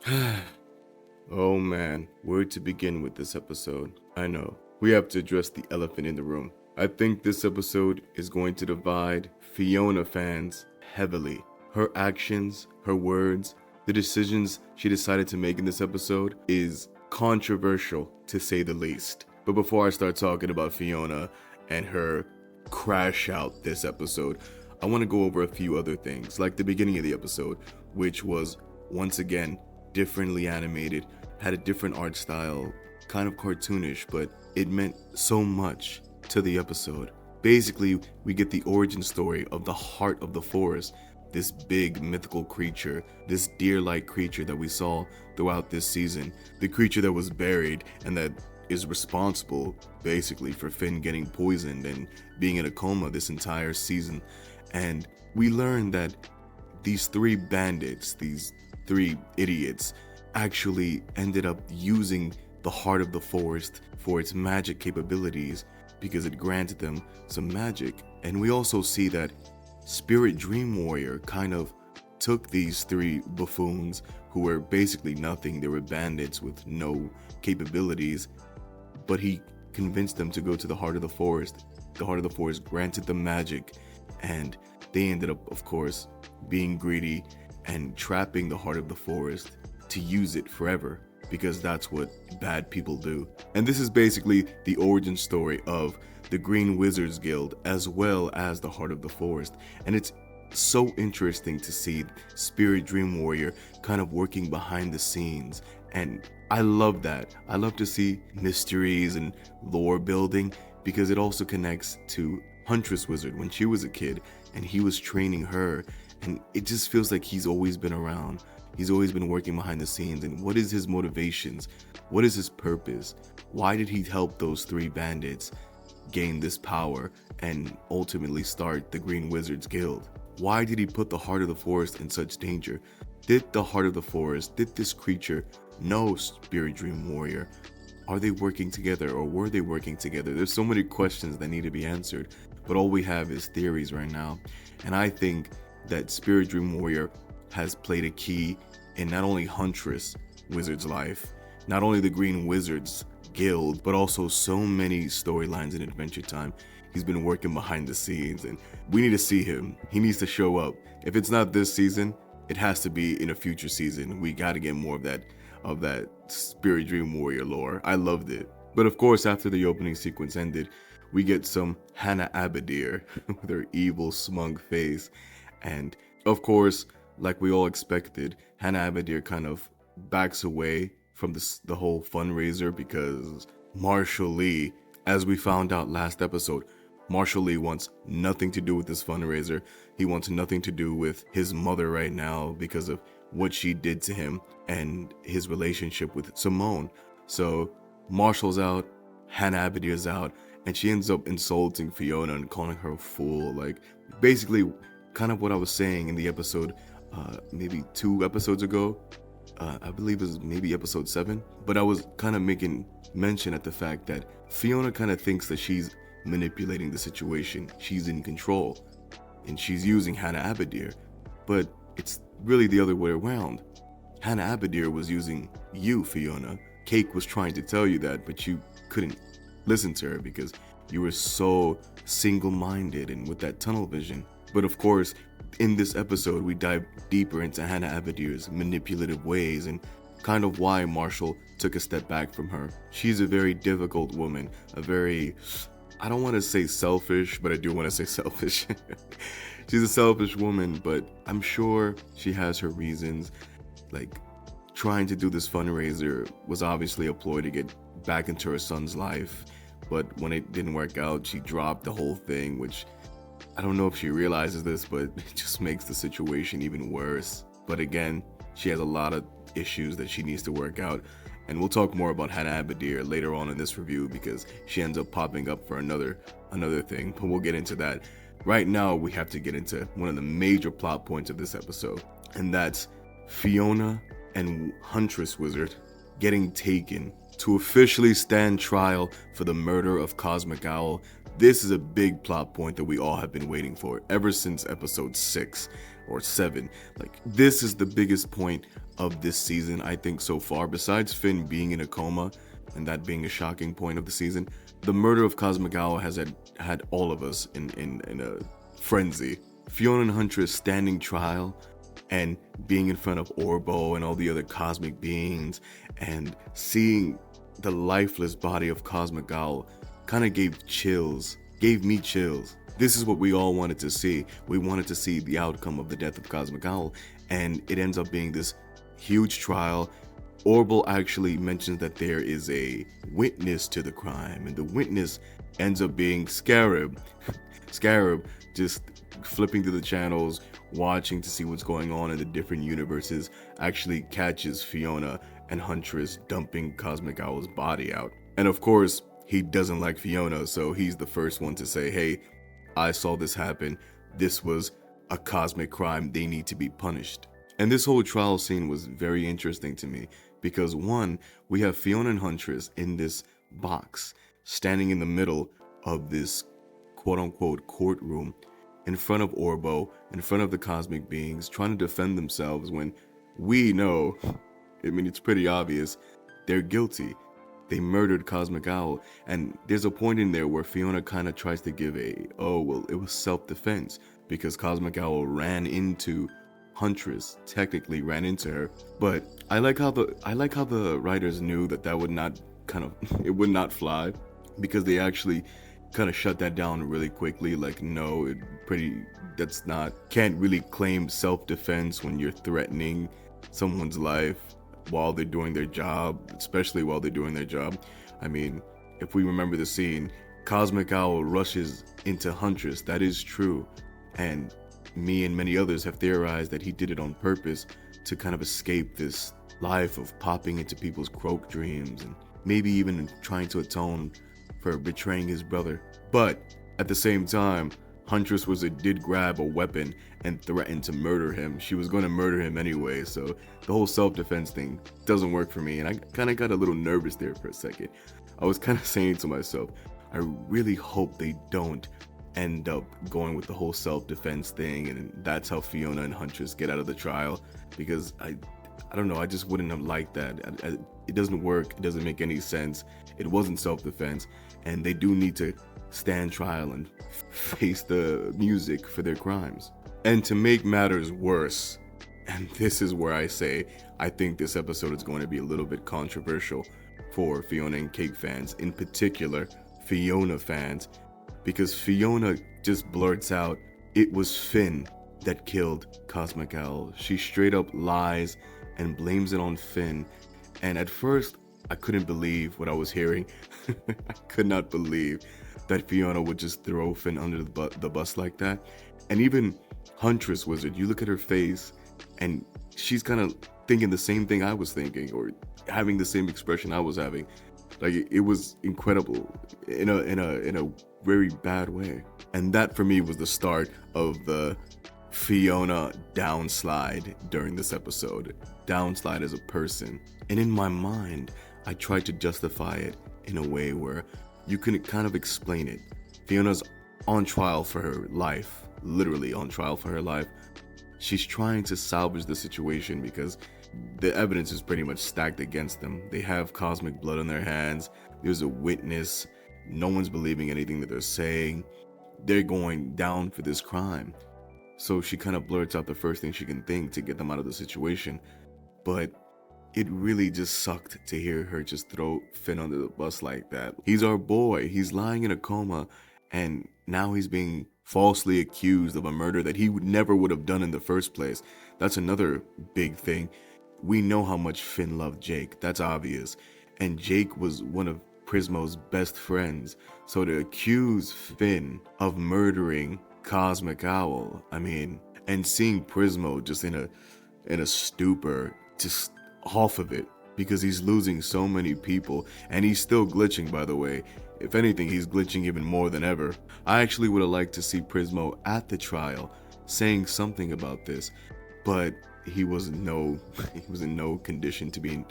Oh man, where to begin with this episode? I know, we have to address the elephant in the room. I think this episode is going to divide Fiona fans heavily. Her actions, her words, the decisions she decided to make in this episode is controversial to say the least. But before I start talking about Fiona and her crash out this episode, I want to go over a few other things, like the beginning of the episode, which was once again differently animated, had a different art style, kind of cartoonish, but it meant so much to the episode. Basically, we get the origin story of the heart of the forest, this big mythical creature, this deer-like creature that we saw throughout this season, the creature that was buried and that is responsible basically for Finn getting poisoned and being in a coma this entire season. And we learned that these three bandits, these three idiots, actually ended up using the heart of the forest for its magic capabilities because it granted them some magic. And we also see that Spirit Dream Warrior kind of took these three buffoons who were basically nothing. They were bandits with no capabilities, but he convinced them to go to the heart of the forest. The heart of the forest granted them magic, and they ended up, of course, being greedy and trapping the heart of the forest to use it forever, because that's what bad people do. And this is basically the origin story of the Green Wizards Guild as well as the Heart of the Forest. And it's so interesting to see Spirit Dream Warrior kind of working behind the scenes. And I love that. I love to see mysteries and lore building because it also connects to Huntress Wizard when she was a kid and he was training her. And it just feels like he's always been around. He's always been working behind the scenes. And what is his motivations? What is his purpose? Why did he help those three bandits gain this power and ultimately start the Green Wizards Guild? Why did he put the Heart of the Forest in such danger? Did the Heart of the Forest, did this creature know Spirit Dream Warrior? Are they working together, or were they working together? There's so many questions that need to be answered, but all we have is theories right now. And I think that Spirit Dream Warrior has played a key in not only Huntress Wizard's life, not only the Green Wizards Guild, but also so many storylines in Adventure Time. He's been working behind the scenes, and we need to see him. He needs to show up. If it's not this season, it has to be in a future season. We got to get more of that Spirit Dream Warrior lore. I loved it. But of course, after the opening sequence ended, we get some Hannah Abadir with her evil, smug face. And of course, like we all expected, Hannah Abadir kind of backs away from the whole fundraiser because Marshall Lee, as we found out last episode, Marshall Lee wants nothing to do with this fundraiser. He wants nothing to do with his mother right now because of what she did to him and his relationship with Simone. So Marshall's out, Hannah Abadir's out, and she ends up insulting Fiona and calling her a fool. Like, basically, kind of what I was saying in the episode, maybe 2 episodes ago. I believe it was maybe episode 7. But I was kind of making mention at the fact that Fiona kind of thinks that she's manipulating the situation. She's in control. And she's using Hannah Abadir. But it's really the other way around. Hannah Abadir was using you, Fiona. Cake was trying to tell you that, but you couldn't listen to her because you were so single-minded and with that tunnel vision. But of course, in this episode, we dive deeper into Hannah Abadir's manipulative ways and kind of why Marshall took a step back from her. She's a very difficult woman, a very, I don't want to say selfish, but I do want to say selfish. She's a selfish woman, but I'm sure she has her reasons. Like, trying to do this fundraiser was obviously a ploy to get back into her son's life, but when it didn't work out, she dropped the whole thing, which I don't know if she realizes this, but it just makes the situation even worse. But again, she has a lot of issues that she needs to work out, and we'll talk more about Hannah Abadir later on in this review because she ends up popping up for another thing, but we'll get into that. Right now, we have to get into one of the major plot points of this episode, and that's Fiona and Huntress Wizard getting taken to officially stand trial for the murder of Cosmic Owl. This is a big plot point that we all have been waiting for ever since episode 6, or 7. Like, this is the biggest point of this season, I think, so far. Besides Finn being in a coma, and that being a shocking point of the season, the murder of Cosmic Owl has had all of us in a frenzy. Fiona and Huntress standing trial and being in front of Orbo and all the other cosmic beings and seeing the lifeless body of Cosmic Owl kind of gave me chills. This is what we all wanted to see. We wanted to see the outcome of the death of Cosmic Owl, and it ends up being this huge trial. Orbo actually mentions that there is a witness to the crime, and the witness ends up being Scarab. Scarab just flipping through the channels, watching to see what's going on in the different universes, actually catches Fiona and Huntress dumping Cosmic Owl's body out. And of course, he doesn't like Fiona, so he's the first one to say, hey, I saw this happen. This was a cosmic crime. They need to be punished. And this whole trial scene was very interesting to me because, one, we have Fiona and Huntress in this box, standing in the middle of this quote-unquote courtroom, in front of Orbo, in front of the cosmic beings, trying to defend themselves when we know, I mean, it's pretty obvious, they're guilty. They murdered Cosmic Owl, and there's a point in there where Fiona kind of tries to give it was self-defense because Cosmic Owl ran into Huntress, technically ran into her. But I like how the writers knew that would not it would not fly, because they actually kind of shut that down really quickly. Like, no, can't really claim self-defense when you're threatening someone's life while they're doing their job, especially while they're doing their job. I mean, if we remember the scene, Cosmic Owl rushes into Huntress. That is true. And me and many others have theorized that he did it on purpose to kind of escape this life of popping into people's croak dreams, and maybe even trying to atone for betraying his brother. But at the same time, Huntress did grab a weapon and threatened to murder him. She was going to murder him anyway, so the whole self-defense thing doesn't work for me, and I kind of got a little nervous there for a second. I was kind of saying to myself, I really hope they don't end up going with the whole self-defense thing, and that's how Fiona and Huntress get out of the trial, because I don't know, I just wouldn't have liked that. It doesn't work, it doesn't make any sense. It wasn't self-defense, and they do need to stand trial and face the music for their crimes. And to make matters worse, and this is where I say I think this episode is going to be a little bit controversial for Fiona and Cake fans, in particular Fiona fans, because Fiona just blurts out, it was Finn that killed Cosmic Owl. She straight up lies and blames it on Finn. And at first, I couldn't believe what I was hearing. I could not believe that Fiona would just throw Finn under the bus like that. And even Huntress Wizard, you look at her face and she's kind of thinking the same thing I was thinking, or having the same expression I was having. Like, it was incredible in a very bad way. And that for me was the start of the Fiona downslide during this episode. Downslide as a person. And in my mind, I tried to justify it in a way where you can kind of explain it. Fiona's on trial for her life, literally on trial for her life. She's trying to salvage the situation because the evidence is pretty much stacked against them. They have cosmic blood on their hands. There's a witness. No one's believing anything that they're saying. They're going down for this crime. So she kind of blurts out the first thing she can think to get them out of the situation. But it really just sucked to hear her just throw Finn under the bus like that. He's our boy. He's lying in a coma, and now he's being falsely accused of a murder that he never would have done in the first place. That's another big thing. We know how much Finn loved Jake. That's obvious. And Jake was one of Prismo's best friends. So to accuse Finn of murdering Cosmic Owl, I mean, and seeing Prismo just in a stupor, just off of it, because he's losing so many people, and he's still glitching, by the way. If anything, he's glitching even more than ever. I actually would have liked to see Prismo at the trial saying something about this, but he was in no condition to be in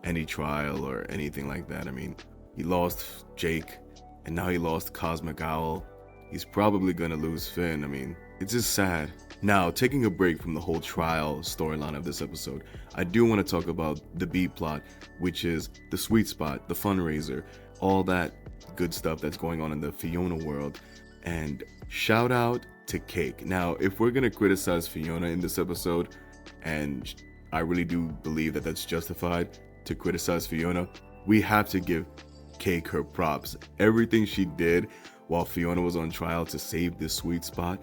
any trial or anything like that. I mean, he lost Jake, and now he lost Cosmic Owl. He's probably gonna lose Finn. I mean, It's just sad. Now, taking a break from the whole trial storyline of this episode, I do want to talk about the B plot, which is the sweet spot, the fundraiser, all that good stuff that's going on in the Fiona world. And shout out to Cake. Now, if we're going to criticize Fiona in this episode, and I really do believe that that's justified to criticize Fiona, we have to give Cake her props. Everything she did while Fiona was on trial to save this sweet spot,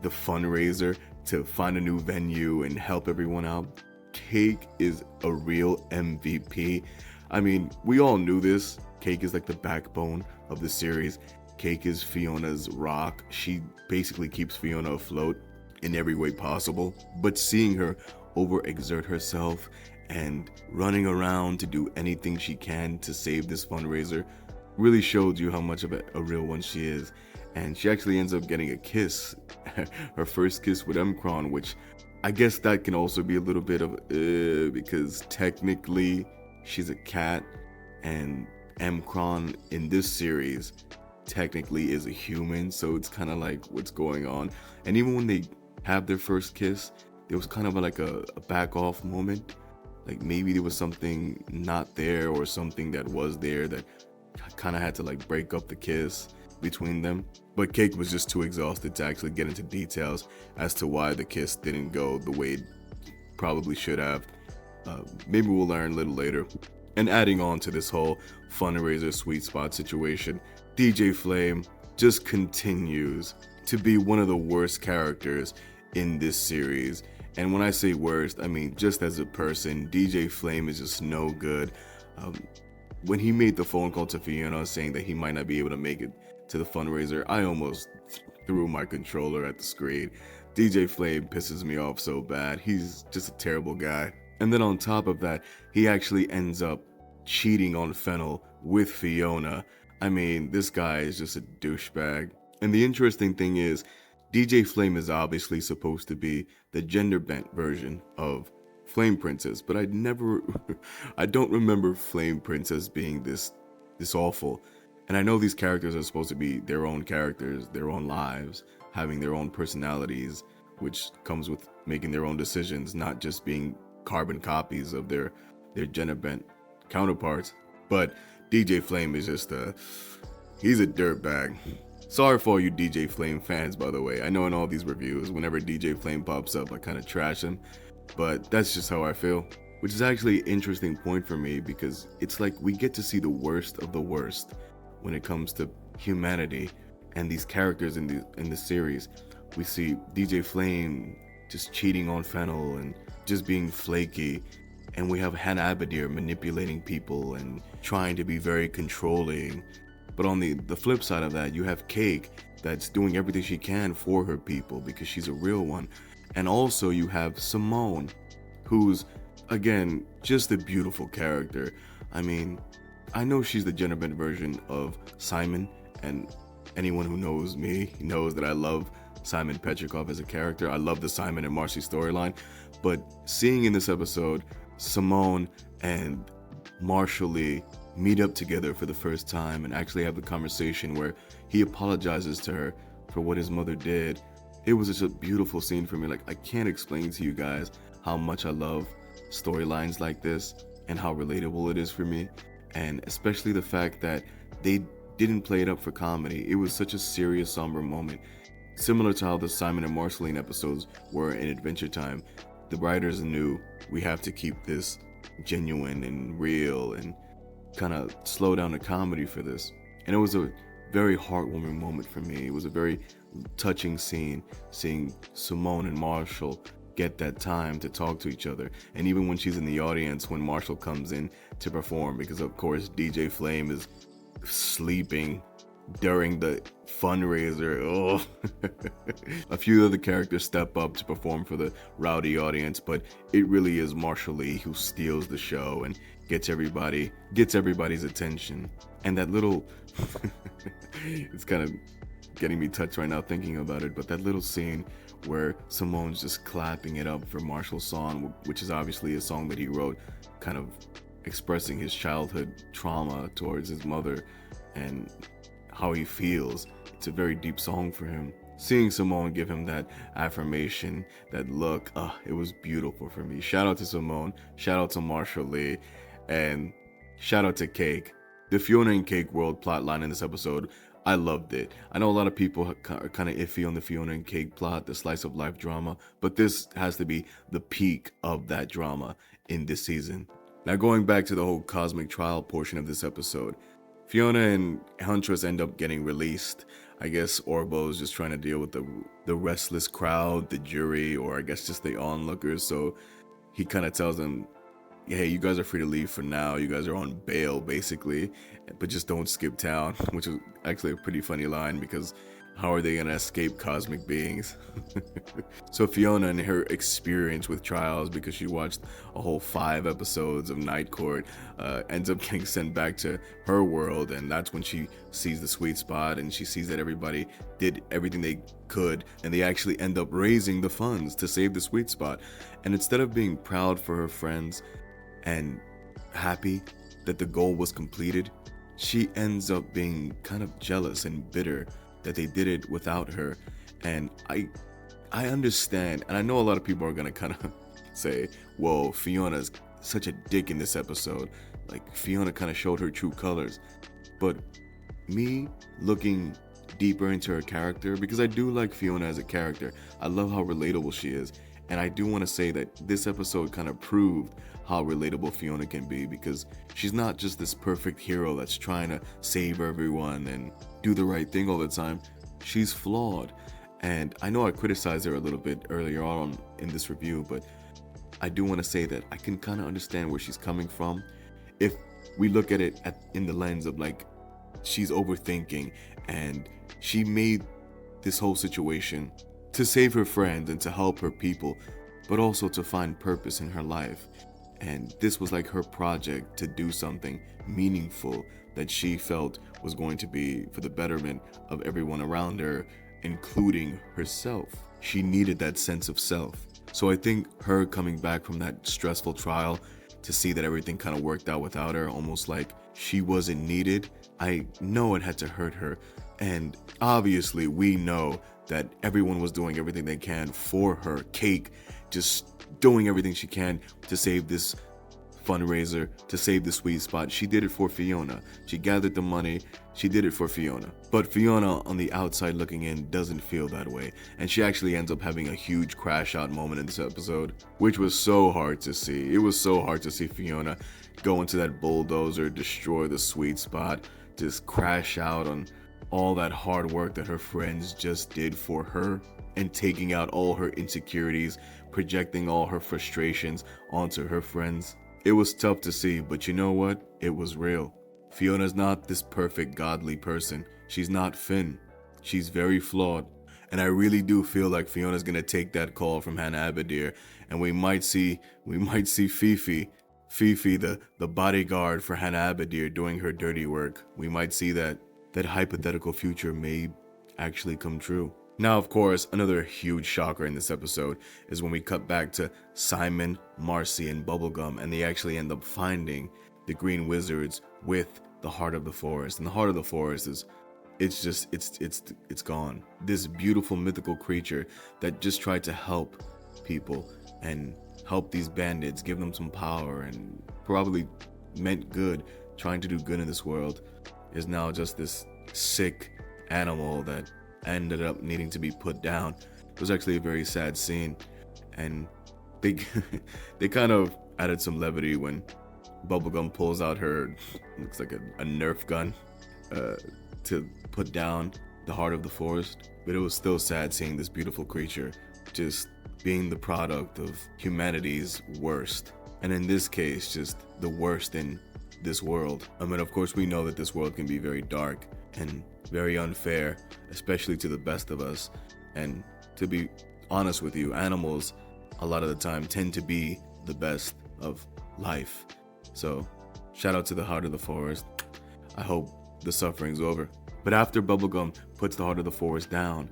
the fundraiser, to find a new venue and help everyone out. Cake is a real MVP. I mean, we all knew this. Cake is like the backbone of the series. Cake is Fiona's rock. She basically keeps Fiona afloat in every way possible. But seeing her overexert herself and running around to do anything she can to save this fundraiser really showed you how much of a real one she is. And she actually ends up getting a kiss, her first kiss with M-Cron, which I guess that can also be a little bit of because technically she's a cat, and M-Cron in this series technically is a human, so it's kind of like what's going on. And even when they have their first kiss, there was kind of like a back off moment, like maybe there was something not there or something that was there that kind of had to like break up the kiss between them. But Cake was just too exhausted to actually get into details as to why the kiss didn't go the way it probably should have. Maybe we'll learn a little later. And adding on to this whole fundraiser sweet spot situation, DJ Flame just continues to be one of the worst characters in this series. And when I say worst, I mean just as a person, DJ Flame is just no good. When he made the phone call to Fiona saying that he might not be able to make it to the fundraiser, I almost threw my controller at the screen. DJ Flame pisses me off so bad. He's just a terrible guy. And then on top of that, he actually ends up cheating on Fennel with Fiona. I mean, this guy is just a douchebag. And the interesting thing is, DJ Flame is obviously supposed to be the gender bent version of Flame Princess, but I don't remember Flame Princess being this awful. And I know these characters are supposed to be their own characters, their own lives, having their own personalities, which comes with making their own decisions, not just being carbon copies of their gender bent counterparts. But DJ Flame is just he's a dirtbag. Sorry for all you DJ Flame fans, by the way. I know in all these reviews, whenever DJ Flame pops up, I kind of trash him, but that's just how I feel. Which is actually an interesting point for me, because it's like we get to see the worst of the worst when it comes to humanity and these characters in the series. We see DJ Flame just cheating on Fennel and just being flaky, and we have Hannah Abadir manipulating people and trying to be very controlling. But on the flip side of that, you have Cake that's doing everything she can for her people because she's a real one. And also you have Simone, who's, again, just a beautiful character. I mean, I know she's the gender bent version of Simon, and anyone who knows me knows that I love Simon Petrikov as a character. I love the Simon and Marcy storyline. But seeing in this episode, Simone and Marshall meet up together for the first time and actually have the conversation where he apologizes to her for what his mother did. It was just a beautiful scene for me. Like, I can't explain to you guys how much I love storylines like this and how relatable it is for me. And especially the fact that they didn't play it up for comedy. It was such a serious, somber moment. Similar to how the Simon and Marceline episodes were in Adventure Time. The writers knew we have to keep this genuine and real and kind of slow down the comedy for this. And it was a very heartwarming moment for me. It was a very touching scene, seeing Simone and Marshall get that time to talk to each other. And even when she's in the audience, when Marshall comes in to perform, because of course DJ Flame is sleeping during the fundraiser. Oh. A few other characters step up to perform for the rowdy audience, but it really is Marshall who steals the show and gets everybody's attention. And that little it's kind of getting me touched right now thinking about it, but that little scene where Simone's just clapping it up for Marshall's song, which is obviously a song that he wrote, kind of expressing his childhood trauma towards his mother and how he feels. It's a very deep song for him. seeing Simone give him that affirmation, that look, it was beautiful for me. Shout out to Simone, shout out to Marshall Lee, and shout out to Cake. The Fiona and Cake world plotline in this episode, I loved it. I know a lot of people are kind of iffy on the Fiona and Cake plot, the slice of life drama, but this has to be the peak of that drama in this season. Now, going back to the whole cosmic trial portion of this episode, Fiona and Huntress end up getting released. I guess Orbo's just trying to deal with the restless crowd, the jury, or I guess just the onlookers. So he kind of tells them, hey, you guys are free to leave for now. You guys are on bail, basically, but just don't skip town, which is actually a pretty funny line because how are they going to escape cosmic beings? So Fiona and her experience with trials, because she watched a whole 5 episodes of Night Court, ends up getting sent back to her world, and that's when she sees the sweet spot and she sees that everybody did everything they could, and they actually end up raising the funds to save the sweet spot. And instead of being proud for her friends and happy that the goal was completed, she ends up being kind of jealous and bitter that they did it without her. And I understand, and I know a lot of people are gonna kind of say, whoa, Fiona's such a dick in this episode, like Fiona kind of showed her true colors. But me looking deeper into her character, because I do like Fiona as a character, I love how relatable she is, and I do want to say that this episode kind of proved how relatable Fiona can be, because she's not just this perfect hero that's trying to save everyone and do the right thing all the time. She's flawed. And I know I criticized her a little bit earlier on in this review, but I do want to say that I can kind of understand where she's coming from. If we look at it in the lens of like, she's overthinking and she made this whole situation to save her friends and to help her people, but also to find purpose in her life. And this was like her project to do something meaningful that she felt was going to be for the betterment of everyone around her, including herself. She needed that sense of self. So I think her coming back from that stressful trial to see that everything kind of worked out without her, almost like she wasn't needed, I know it had to hurt her. And obviously we know that everyone was doing everything they can for her. Cake just doing everything she can to save this fundraiser, to save the sweet spot. She did it for Fiona. She gathered the money. She did it for Fiona. But Fiona on the outside looking in doesn't feel that way. And she actually ends up having a huge crash out moment in this episode, which was so hard to see. It was so hard to see Fiona go into that bulldozer, destroy the sweet spot, just crash out on all that hard work that her friends just did for her, and taking out all her insecurities, projecting all her frustrations onto her friends. It was tough to see, but you know what? It was real. Fiona's not this perfect godly person. She's not Finn. She's very flawed. And I really do feel like Fiona's gonna take that call from Hannah Abadir, and we might see Fifi, the bodyguard for Hannah Abadir, doing her dirty work. We might see that hypothetical future may actually come true. Now, of course, another huge shocker in this episode is when we cut back to Simon, Marcy, and Bubblegum, and they actually end up finding the Green Wizards with the Heart of the Forest. And the Heart of the Forest is, it's gone. This beautiful mythical creature that just tried to help people and help these bandits, give them some power, and probably meant good, trying to do good in this world, is now just this sick animal that ended up needing to be put down. It was actually a very sad scene, and they kind of added some levity when Bubblegum pulls out her, looks like a Nerf gun, to put down the Heart of the Forest. But it was still sad seeing this beautiful creature just being the product of humanity's worst, and in this case just the worst in this world. I mean, of course we know that this world can be very dark and very unfair, especially to the best of us. And to be honest with you, animals a lot of the time tend to be the best of life. So shout out to the Heart of the Forest. I hope the suffering's over. But after Bubblegum puts the Heart of the Forest down,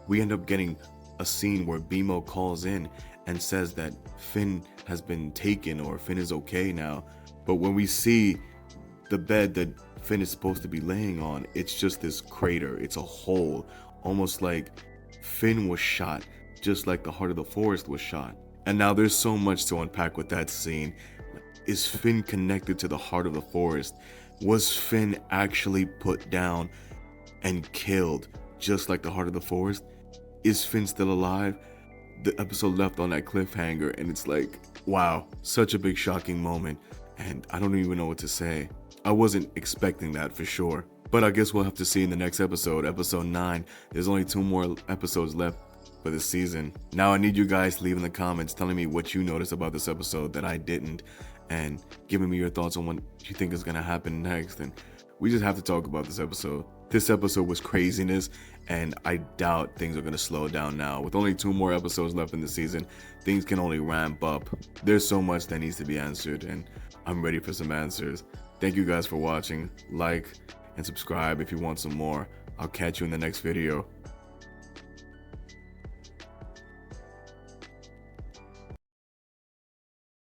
we end up getting a scene where Bimo calls in and says that Finn has been taken, or Finn is okay now. But when we see the bed that Finn is supposed to be laying on, it's just this crater. It's a hole, almost like Finn was shot, just like the Heart of the Forest was shot. And now there's so much to unpack with that scene. Is Finn connected to the Heart of the Forest? Was Finn actually put down and killed, just like the Heart of the Forest? Is Finn still alive? The episode left on that cliffhanger, and it's like, wow, such a big shocking moment, and I don't even know what to say. I wasn't expecting that for sure. But I guess we'll have to see in the next episode, episode 9. There's only 2 more episodes left for this season. Now I need you guys to leave in the comments telling me what you noticed about this episode that I didn't, and giving me your thoughts on what you think is gonna happen next. And we just have to talk about this episode. This episode was craziness, and I doubt things are gonna slow down now. With only 2 more episodes left in the season, things can only ramp up. There's so much that needs to be answered, and I'm ready for some answers. Thank you guys for watching. Like and subscribe if you want some more. I'll catch you in the next video.